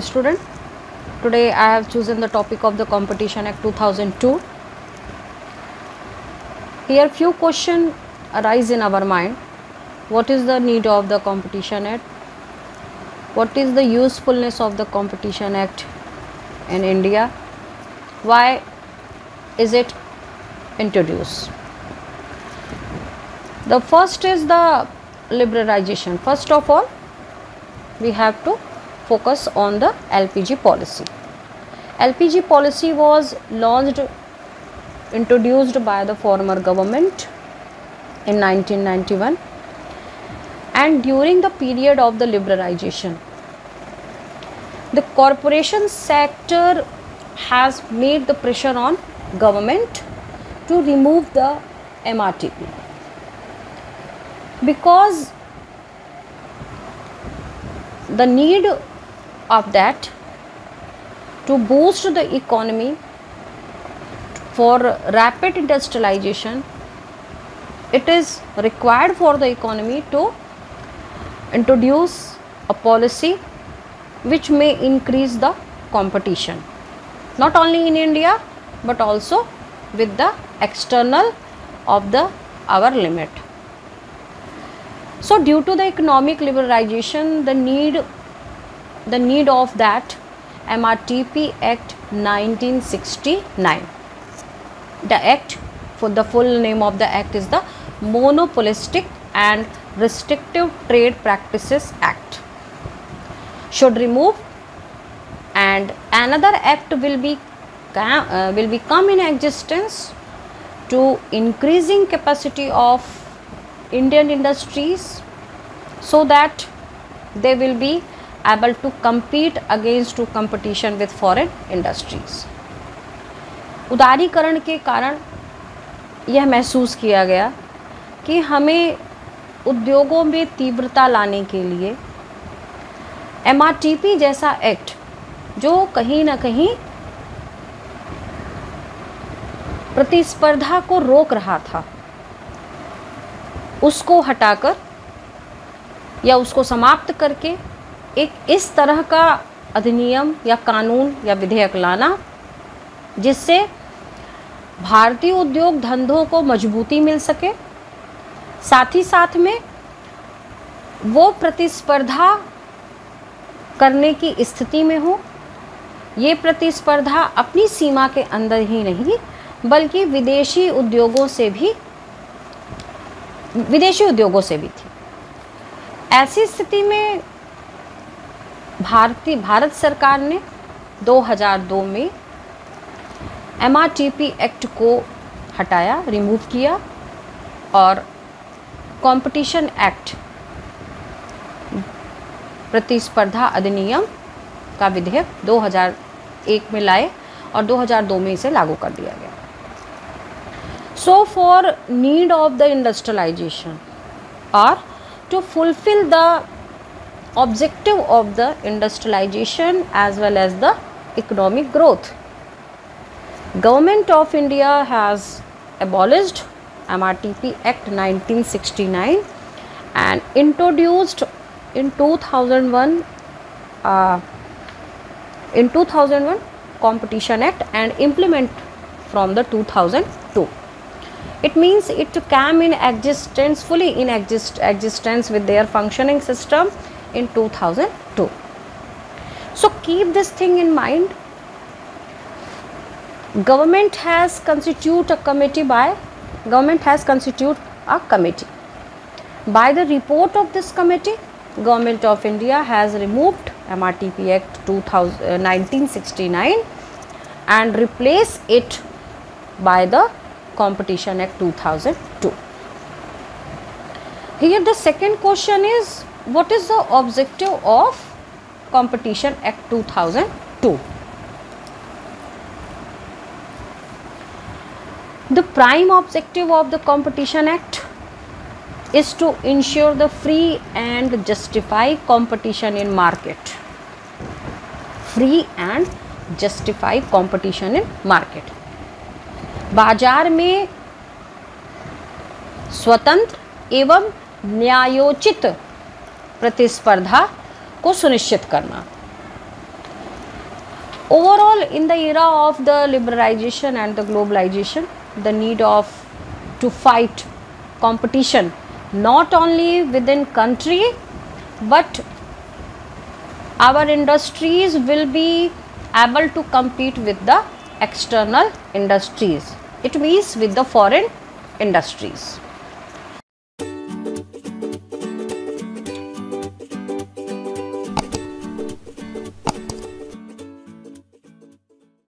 Student, today I have chosen the topic of the Competition Act 2002. Here few questions arise in our mind. What is the need of the Competition Act? What is the usefulness of the Competition Act in India? Why is it introduced? The first is the liberalization. First of all, we have to focus on the LPG policy. LPG policy was introduced by the former government in 1991, and during the period of the liberalization, the corporation sector has made the pressure on government to remove the MRTP, because the need of that to boost the economy for rapid industrialization, it is required for the economy to introduce a policy which may increase the competition, not only in India but also with the external of our limit. So due to the economic liberalization, the need of that MRTP Act 1969. The act, for the full name of the act is the Monopolistic and Restrictive Trade Practices Act, should remove, and another act will come in existence to increasing capacity of Indian industries, so that they will be able to compete against to competition with foreign industries. उदारीकरण के कारण यह महसूस किया गया कि हमें उद्योगों में तीव्रता लाने के लिए MRTP जैसा एक्ट, जो कहीं ना कहीं प्रतिस्पर्धा को रोक रहा था, उसको हटाकर या उसको समाप्त करके एक इस तरह का अधिनियम या कानून या विधेयक लाना जिससे भारतीय उद्योग धंधों को मजबूती मिल सके, साथ ही साथ में वो प्रतिस्पर्धा करने की स्थिति में हो। ये प्रतिस्पर्धा अपनी सीमा के अंदर ही नहीं बल्कि विदेशी उद्योगों से भी थी। ऐसी स्थिति में भारत सरकार ने 2002 में MRTP एक्ट को हटाया, रिमूव किया, और कंपटीशन एक्ट, प्रतिस्पर्धा अधिनियम का विधेयक 2001 में लाए और 2002 में इसे लागू कर दिया गया। So for need of the industrialization or to fulfill the objective of the industrialization as well as the economic growth, Government of India has abolished MRTP Act 1969 and introduced in 2001 Competition Act and implement from the 2002. It means it came in existence, fully in existence with their functioning system in 2002. So keep this thing in mind. Government has constituted a committee. By the report of this committee, Government of India has removed MRTP Act 1969 and replaced it by the Competition Act 2002. Here the second question is, what is the objective of Competition Act 2002? The prime objective of the Competition Act is to ensure the free and justify competition in market. Free and justify competition in market. बाजार में स्वतंत्र एवं न्यायोचित प्रतिस्पर्धा को सुनिश्चित करना। Overall, in the era of the liberalization and the globalization, the need of to fight competition not only within country, but our industries will be able to compete with the external industries, it means with the foreign industries.